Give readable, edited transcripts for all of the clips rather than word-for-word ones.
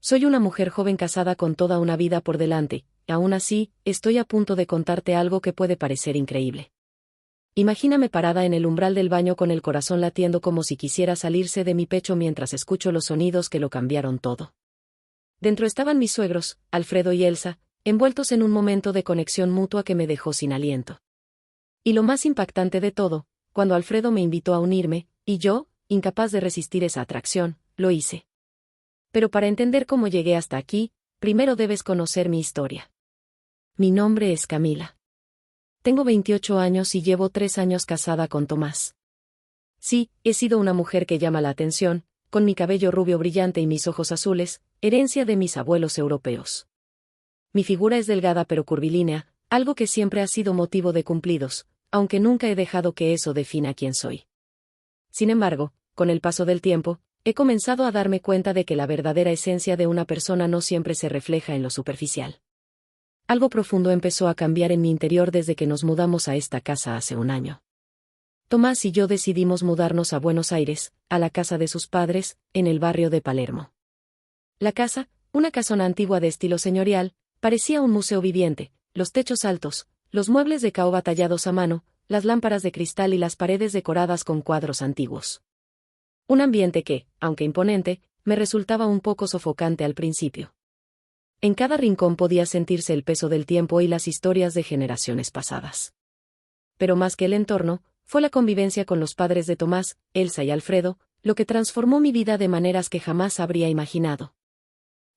Soy una mujer joven casada con toda una vida por delante, y aún así, estoy a punto de contarte algo que puede parecer increíble. Imagíname parada en el umbral del baño con el corazón latiendo como si quisiera salirse de mi pecho mientras escucho los sonidos que lo cambiaron todo. Dentro estaban mis suegros, Alfredo y Elsa, envueltos en un momento de conexión mutua que me dejó sin aliento. Y lo más impactante de todo, cuando Alfredo me invitó a unirme, y yo, incapaz de resistir esa atracción, lo hice. Pero para entender cómo llegué hasta aquí, primero debes conocer mi historia. Mi nombre es Camila. Tengo 28 años y llevo 3 años casada con Tomás. Sí, he sido una mujer que llama la atención, con mi cabello rubio brillante y mis ojos azules, herencia de mis abuelos europeos. Mi figura es delgada pero curvilínea, algo que siempre ha sido motivo de cumplidos, aunque nunca he dejado que eso defina quién soy. Sin embargo, con el paso del tiempo, he comenzado a darme cuenta de que la verdadera esencia de una persona no siempre se refleja en lo superficial. Algo profundo empezó a cambiar en mi interior desde que nos mudamos a esta casa hace un año. Tomás y yo decidimos mudarnos a Buenos Aires, a la casa de sus padres, en el barrio de Palermo. La casa, una casona antigua de estilo señorial, parecía un museo viviente, los techos altos, los muebles de caoba tallados a mano, las lámparas de cristal y las paredes decoradas con cuadros antiguos. Un ambiente que, aunque imponente, me resultaba un poco sofocante al principio. En cada rincón podía sentirse el peso del tiempo y las historias de generaciones pasadas. Pero más que el entorno, fue la convivencia con los padres de Tomás, Elsa y Alfredo, lo que transformó mi vida de maneras que jamás habría imaginado.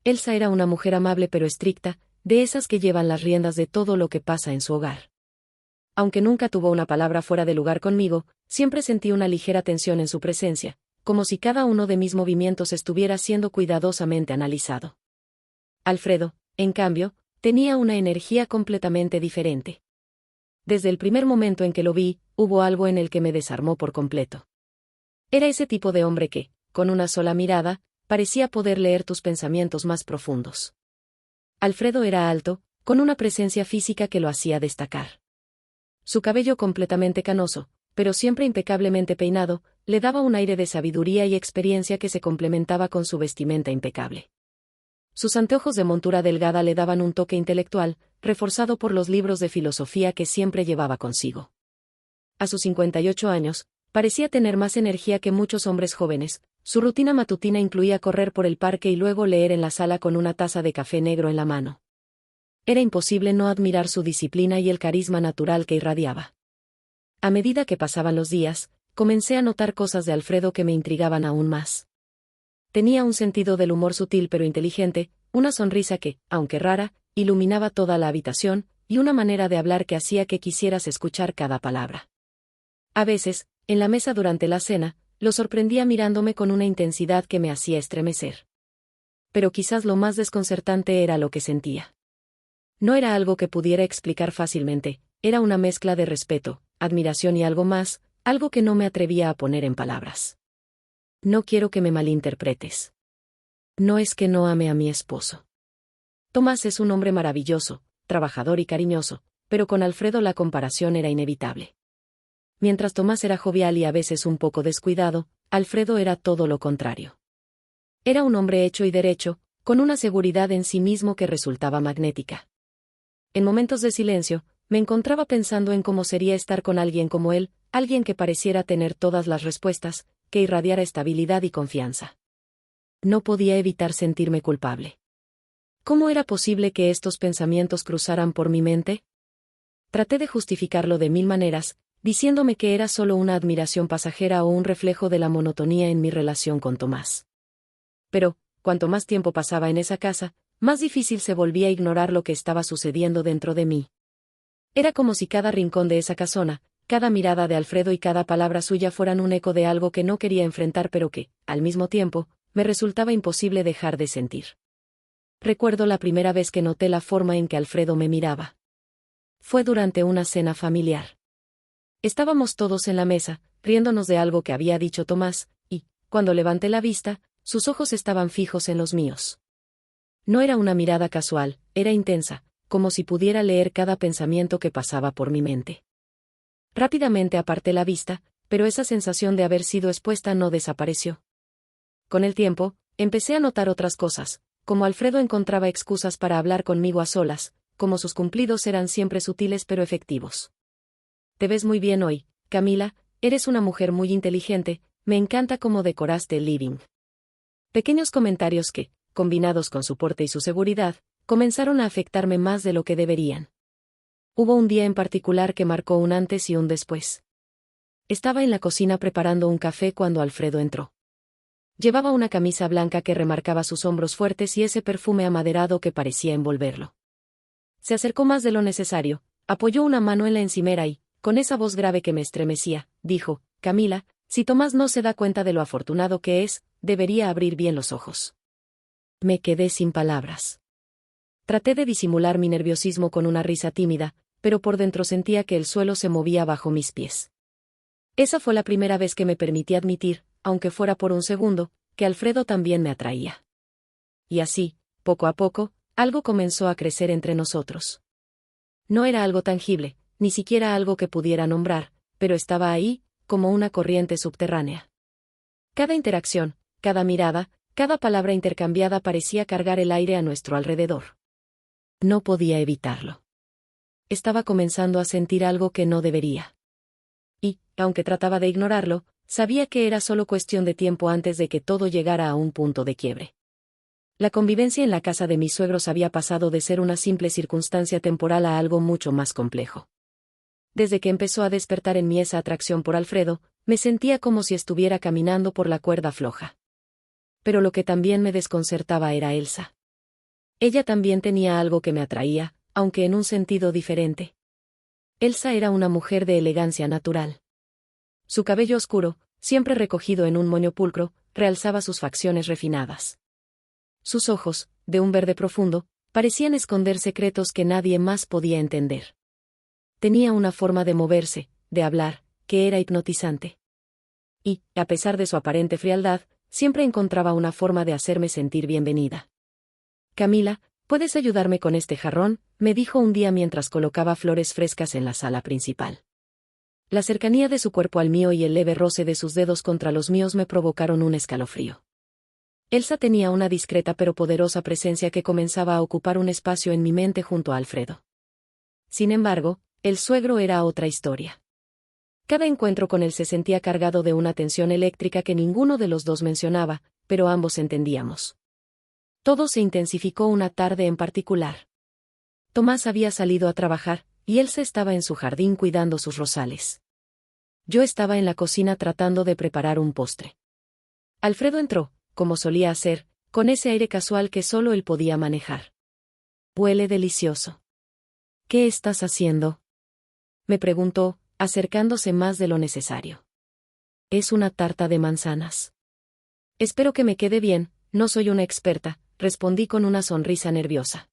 Elsa era una mujer amable pero estricta, de esas que llevan las riendas de todo lo que pasa en su hogar. Aunque nunca tuvo una palabra fuera de lugar conmigo, siempre sentí una ligera tensión en su presencia, como si cada uno de mis movimientos estuviera siendo cuidadosamente analizado. Alfredo, en cambio, tenía una energía completamente diferente. Desde el primer momento en que lo vi, hubo algo en el que me desarmó por completo. Era ese tipo de hombre que, con una sola mirada, parecía poder leer tus pensamientos más profundos. Alfredo era alto, con una presencia física que lo hacía destacar. Su cabello completamente canoso, pero siempre impecablemente peinado, le daba un aire de sabiduría y experiencia que se complementaba con su vestimenta impecable. Sus anteojos de montura delgada le daban un toque intelectual, reforzado por los libros de filosofía que siempre llevaba consigo. A sus 58 años, parecía tener más energía que muchos hombres jóvenes. Su rutina matutina incluía correr por el parque y luego leer en la sala con una taza de café negro en la mano. Era imposible no admirar su disciplina y el carisma natural que irradiaba. A medida que pasaban los días, comencé a notar cosas de Alfredo que me intrigaban aún más. Tenía un sentido del humor sutil pero inteligente, una sonrisa que, aunque rara, iluminaba toda la habitación, y una manera de hablar que hacía que quisieras escuchar cada palabra. A veces, en la mesa durante la cena, lo sorprendía mirándome con una intensidad que me hacía estremecer. Pero quizás lo más desconcertante era lo que sentía. No era algo que pudiera explicar fácilmente, era una mezcla de respeto, admiración y algo más, algo que no me atrevía a poner en palabras. No quiero que me malinterpretes. No es que no ame a mi esposo. Tomás es un hombre maravilloso, trabajador y cariñoso, pero con Alfredo la comparación era inevitable. Mientras Tomás era jovial y a veces un poco descuidado, Alfredo era todo lo contrario. Era un hombre hecho y derecho, con una seguridad en sí mismo que resultaba magnética. En momentos de silencio, me encontraba pensando en cómo sería estar con alguien como él, alguien que pareciera tener todas las respuestas, que irradiara estabilidad y confianza. No podía evitar sentirme culpable. ¿Cómo era posible que estos pensamientos cruzaran por mi mente? Traté de justificarlo de 1000 maneras, diciéndome que era solo una admiración pasajera o un reflejo de la monotonía en mi relación con Tomás. Pero, cuanto más tiempo pasaba en esa casa, más difícil se volvía a ignorar lo que estaba sucediendo dentro de mí. Era como si cada rincón de esa casona, cada mirada de Alfredo y cada palabra suya fueran un eco de algo que no quería enfrentar pero que, al mismo tiempo, me resultaba imposible dejar de sentir. Recuerdo la primera vez que noté la forma en que Alfredo me miraba. Fue durante una cena familiar. Estábamos todos en la mesa, riéndonos de algo que había dicho Tomás, y, cuando levanté la vista, sus ojos estaban fijos en los míos. No era una mirada casual, era intensa, como si pudiera leer cada pensamiento que pasaba por mi mente. Rápidamente aparté la vista, pero esa sensación de haber sido expuesta no desapareció. Con el tiempo, empecé a notar otras cosas, como Alfredo encontraba excusas para hablar conmigo a solas, como sus cumplidos eran siempre sutiles pero efectivos. Te ves muy bien hoy, Camila, eres una mujer muy inteligente, me encanta cómo decoraste el living. Pequeños comentarios que, combinados con su porte y su seguridad, comenzaron a afectarme más de lo que deberían. Hubo un día en particular que marcó un antes y un después. Estaba en la cocina preparando un café cuando Alfredo entró. Llevaba una camisa blanca que remarcaba sus hombros fuertes y ese perfume amaderado que parecía envolverlo. Se acercó más de lo necesario, apoyó una mano en la encimera y, con esa voz grave que me estremecía, dijo: Camila, si Tomás no se da cuenta de lo afortunado que es, debería abrir bien los ojos. Me quedé sin palabras. Traté de disimular mi nerviosismo con una risa tímida, pero por dentro sentía que el suelo se movía bajo mis pies. Esa fue la primera vez que me permití admitir, aunque fuera por un segundo, que Alfredo también me atraía. Y así, poco a poco, algo comenzó a crecer entre nosotros. No era algo tangible, ni siquiera algo que pudiera nombrar, pero estaba ahí, como una corriente subterránea. Cada interacción, cada mirada, cada palabra intercambiada parecía cargar el aire a nuestro alrededor. No podía evitarlo. Estaba comenzando a sentir algo que no debería. Y, aunque trataba de ignorarlo, sabía que era solo cuestión de tiempo antes de que todo llegara a un punto de quiebre. La convivencia en la casa de mis suegros había pasado de ser una simple circunstancia temporal a algo mucho más complejo. Desde que empezó a despertar en mí esa atracción por Alfredo, me sentía como si estuviera caminando por la cuerda floja. Pero lo que también me desconcertaba era Elsa. Ella también tenía algo que me atraía, aunque en un sentido diferente. Elsa era una mujer de elegancia natural. Su cabello oscuro, siempre recogido en un moño pulcro, realzaba sus facciones refinadas. Sus ojos, de un verde profundo, parecían esconder secretos que nadie más podía entender. Tenía una forma de moverse, de hablar, que era hipnotizante. Y, a pesar de su aparente frialdad, siempre encontraba una forma de hacerme sentir bienvenida. Camila, ¿puedes ayudarme con este jarrón?, me dijo un día mientras colocaba flores frescas en la sala principal. La cercanía de su cuerpo al mío y el leve roce de sus dedos contra los míos me provocaron un escalofrío. Elsa tenía una discreta pero poderosa presencia que comenzaba a ocupar un espacio en mi mente junto a Alfredo. Sin embargo, el suegro era otra historia. Cada encuentro con él se sentía cargado de una tensión eléctrica que ninguno de los dos mencionaba, pero ambos entendíamos. Todo se intensificó una tarde en particular. Tomás había salido a trabajar, y Elsa estaba en su jardín cuidando sus rosales. Yo estaba en la cocina tratando de preparar un postre. Alfredo entró, como solía hacer, con ese aire casual que solo él podía manejar. Huele delicioso. ¿Qué estás haciendo?, me preguntó, acercándose más de lo necesario. Es una tarta de manzanas. Espero que me quede bien, no soy una experta, respondí con una sonrisa nerviosa.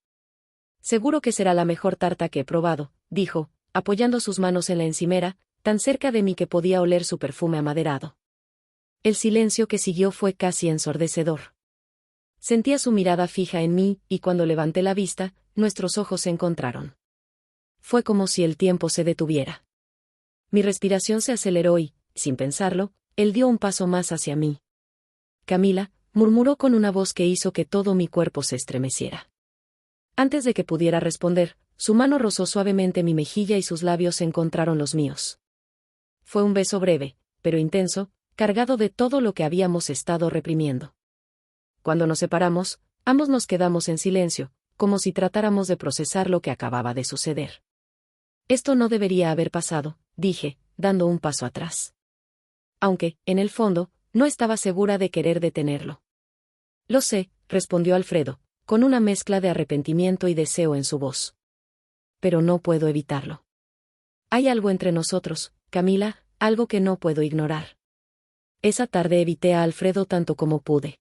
Seguro que será la mejor tarta que he probado, dijo, apoyando sus manos en la encimera, tan cerca de mí que podía oler su perfume amaderado. El silencio que siguió fue casi ensordecedor. Sentía su mirada fija en mí, y cuando levanté la vista, nuestros ojos se encontraron. Fue como si el tiempo se detuviera. Mi respiración se aceleró y, sin pensarlo, él dio un paso más hacia mí. Camila, murmuró con una voz que hizo que todo mi cuerpo se estremeciera. Antes de que pudiera responder, su mano rozó suavemente mi mejilla y sus labios se encontraron los míos. Fue un beso breve, pero intenso, cargado de todo lo que habíamos estado reprimiendo. Cuando nos separamos, ambos nos quedamos en silencio, como si tratáramos de procesar lo que acababa de suceder. Esto no debería haber pasado, dije, dando un paso atrás. Aunque, en el fondo, no estaba segura de querer detenerlo. Lo sé, respondió Alfredo, con una mezcla de arrepentimiento y deseo en su voz. Pero no puedo evitarlo. Hay algo entre nosotros, Camila, algo que no puedo ignorar. Esa tarde evité a Alfredo tanto como pude.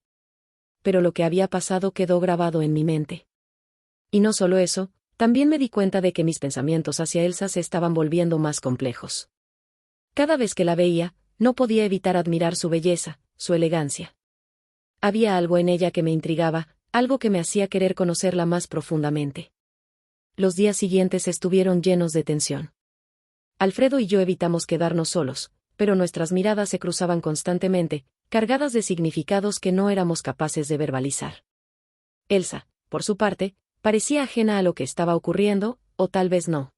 Pero lo que había pasado quedó grabado en mi mente. Y no solo eso, también me di cuenta de que mis pensamientos hacia Elsa se estaban volviendo más complejos. Cada vez que la veía, no podía evitar admirar su belleza, su elegancia. Había algo en ella que me intrigaba, algo que me hacía querer conocerla más profundamente. Los días siguientes estuvieron llenos de tensión. Alfredo y yo evitamos quedarnos solos, pero nuestras miradas se cruzaban constantemente, cargadas de significados que no éramos capaces de verbalizar. Elsa, por su parte, parecía ajena a lo que estaba ocurriendo, o tal vez no.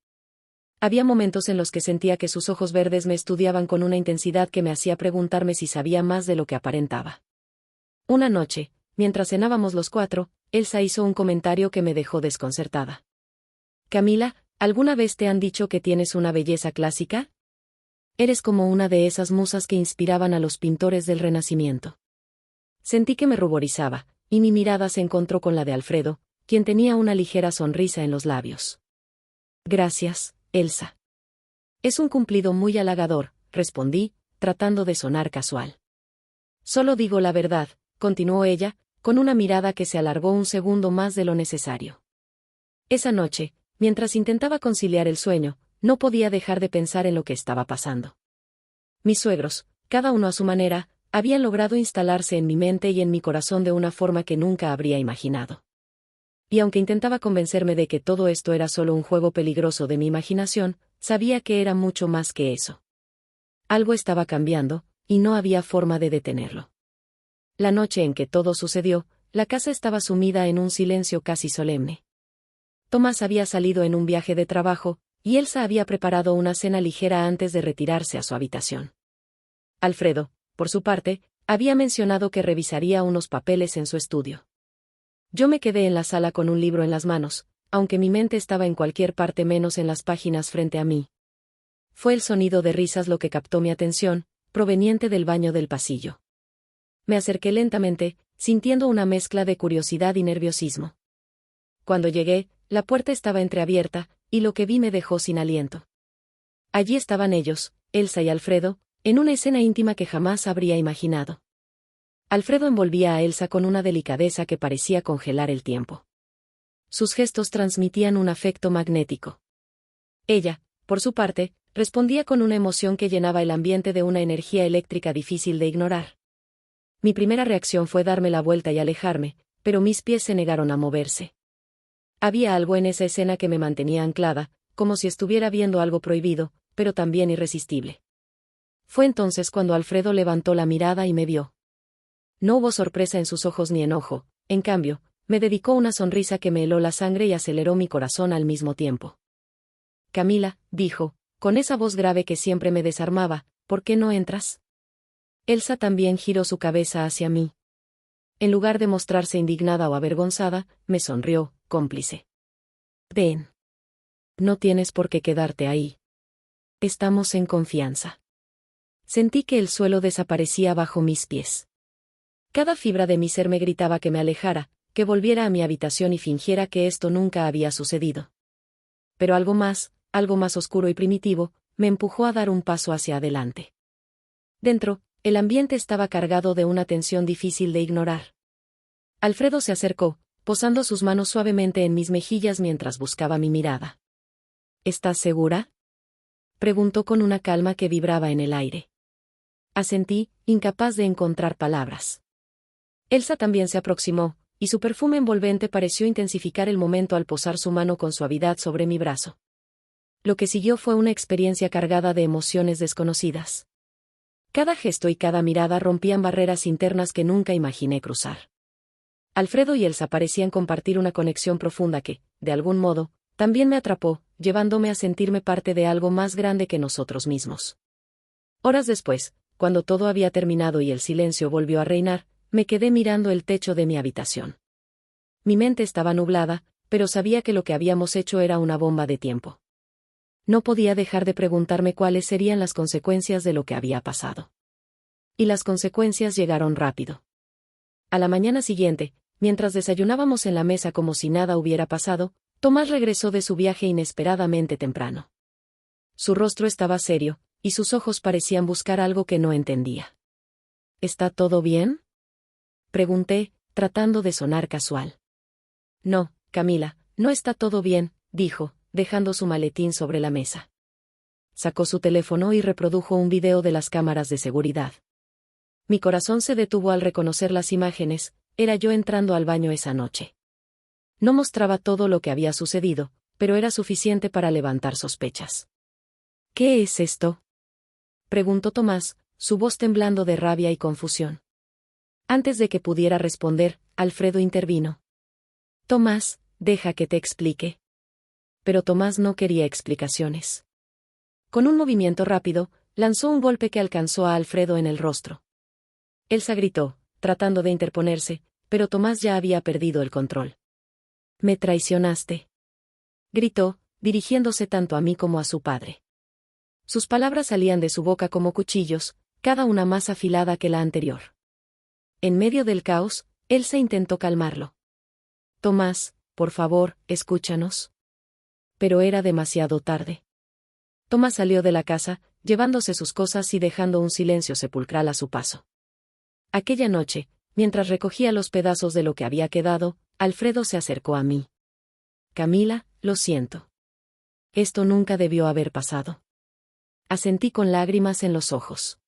Había momentos en los que sentía que sus ojos verdes me estudiaban con una intensidad que me hacía preguntarme si sabía más de lo que aparentaba. Una noche, mientras cenábamos los cuatro, Elsa hizo un comentario que me dejó desconcertada. Camila, ¿alguna vez te han dicho que tienes una belleza clásica? Eres como una de esas musas que inspiraban a los pintores del Renacimiento. Sentí que me ruborizaba, y mi mirada se encontró con la de Alfredo, quien tenía una ligera sonrisa en los labios. Gracias, Elsa. Es un cumplido muy halagador, respondí, tratando de sonar casual. Solo digo la verdad, continuó ella, con una mirada que se alargó un segundo más de lo necesario. Esa noche, mientras intentaba conciliar el sueño, no podía dejar de pensar en lo que estaba pasando. Mis suegros, cada uno a su manera, habían logrado instalarse en mi mente y en mi corazón de una forma que nunca habría imaginado. Y aunque intentaba convencerme de que todo esto era solo un juego peligroso de mi imaginación, sabía que era mucho más que eso. Algo estaba cambiando, y no había forma de detenerlo. La noche en que todo sucedió, la casa estaba sumida en un silencio casi solemne. Tomás había salido en un viaje de trabajo, y Elsa había preparado una cena ligera antes de retirarse a su habitación. Alfredo, por su parte, había mencionado que revisaría unos papeles en su estudio. Yo me quedé en la sala con un libro en las manos, aunque mi mente estaba en cualquier parte menos en las páginas frente a mí. Fue el sonido de risas lo que captó mi atención, proveniente del baño del pasillo. Me acerqué lentamente, sintiendo una mezcla de curiosidad y nerviosismo. Cuando llegué, la puerta estaba entreabierta, y lo que vi me dejó sin aliento. Allí estaban ellos, Elsa y Alfredo, en una escena íntima que jamás habría imaginado. Alfredo envolvía a Elsa con una delicadeza que parecía congelar el tiempo. Sus gestos transmitían un afecto magnético. Ella, por su parte, respondía con una emoción que llenaba el ambiente de una energía eléctrica difícil de ignorar. Mi primera reacción fue darme la vuelta y alejarme, pero mis pies se negaron a moverse. Había algo en esa escena que me mantenía anclada, como si estuviera viendo algo prohibido, pero también irresistible. Fue entonces cuando Alfredo levantó la mirada y me vio. No hubo sorpresa en sus ojos ni enojo, en cambio, me dedicó una sonrisa que me heló la sangre y aceleró mi corazón al mismo tiempo. Camila, dijo, con esa voz grave que siempre me desarmaba, ¿por qué no entras? Elsa también giró su cabeza hacia mí. En lugar de mostrarse indignada o avergonzada, me sonrió, cómplice. Ven. No tienes por qué quedarte ahí. Estamos en confianza. Sentí que el suelo desaparecía bajo mis pies. Cada fibra de mi ser me gritaba que me alejara, que volviera a mi habitación y fingiera que esto nunca había sucedido. Pero algo más oscuro y primitivo, me empujó a dar un paso hacia adelante. Dentro, el ambiente estaba cargado de una tensión difícil de ignorar. Alfredo se acercó, posando sus manos suavemente en mis mejillas mientras buscaba mi mirada. ¿Estás segura?, preguntó con una calma que vibraba en el aire. Asentí, incapaz de encontrar palabras. Elsa también se aproximó, y su perfume envolvente pareció intensificar el momento al posar su mano con suavidad sobre mi brazo. Lo que siguió fue una experiencia cargada de emociones desconocidas. Cada gesto y cada mirada rompían barreras internas que nunca imaginé cruzar. Alfredo y Elsa parecían compartir una conexión profunda que, de algún modo, también me atrapó, llevándome a sentirme parte de algo más grande que nosotros mismos. Horas después, cuando todo había terminado y el silencio volvió a reinar, me quedé mirando el techo de mi habitación. Mi mente estaba nublada, pero sabía que lo que habíamos hecho era una bomba de tiempo. No podía dejar de preguntarme cuáles serían las consecuencias de lo que había pasado. Y las consecuencias llegaron rápido. A la mañana siguiente, mientras desayunábamos en la mesa como si nada hubiera pasado, Tomás regresó de su viaje inesperadamente temprano. Su rostro estaba serio, y sus ojos parecían buscar algo que no entendía. ¿Está todo bien?, pregunté, tratando de sonar casual. No, Camila, no está todo bien, dijo, dejando su maletín sobre la mesa. Sacó su teléfono y reprodujo un video de las cámaras de seguridad. Mi corazón se detuvo al reconocer las imágenes, era yo entrando al baño esa noche. No mostraba todo lo que había sucedido, pero era suficiente para levantar sospechas. ¿Qué es esto?, preguntó Tomás, su voz temblando de rabia y confusión. Antes de que pudiera responder, Alfredo intervino. Tomás, deja que te explique. Pero Tomás no quería explicaciones. Con un movimiento rápido, lanzó un golpe que alcanzó a Alfredo en el rostro. Elsa gritó, tratando de interponerse, pero Tomás ya había perdido el control. «Me traicionaste», gritó, dirigiéndose tanto a mí como a su padre. Sus palabras salían de su boca como cuchillos, cada una más afilada que la anterior. En medio del caos, Elsa intentó calmarlo. «Tomás, por favor, escúchanos». Pero era demasiado tarde. Tomás salió de la casa, llevándose sus cosas y dejando un silencio sepulcral a su paso. Aquella noche, mientras recogía los pedazos de lo que había quedado, Alfredo se acercó a mí. «Camila, lo siento. Esto nunca debió haber pasado». Asentí con lágrimas en los ojos.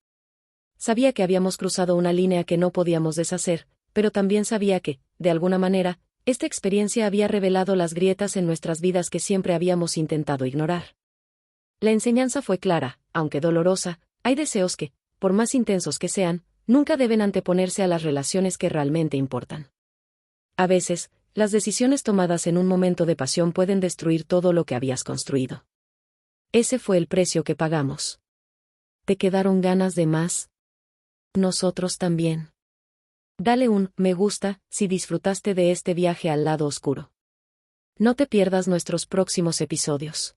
Sabía que habíamos cruzado una línea que no podíamos deshacer, pero también sabía que, de alguna manera, esta experiencia había revelado las grietas en nuestras vidas que siempre habíamos intentado ignorar. La enseñanza fue clara, aunque dolorosa: hay deseos que, por más intensos que sean, nunca deben anteponerse a las relaciones que realmente importan. A veces, las decisiones tomadas en un momento de pasión pueden destruir todo lo que habías construido. Ese fue el precio que pagamos. ¿Te quedaron ganas de más? Nosotros también. Dale un me gusta si disfrutaste de este viaje al lado oscuro. No te pierdas nuestros próximos episodios.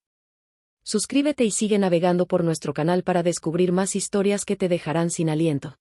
Suscríbete y sigue navegando por nuestro canal para descubrir más historias que te dejarán sin aliento.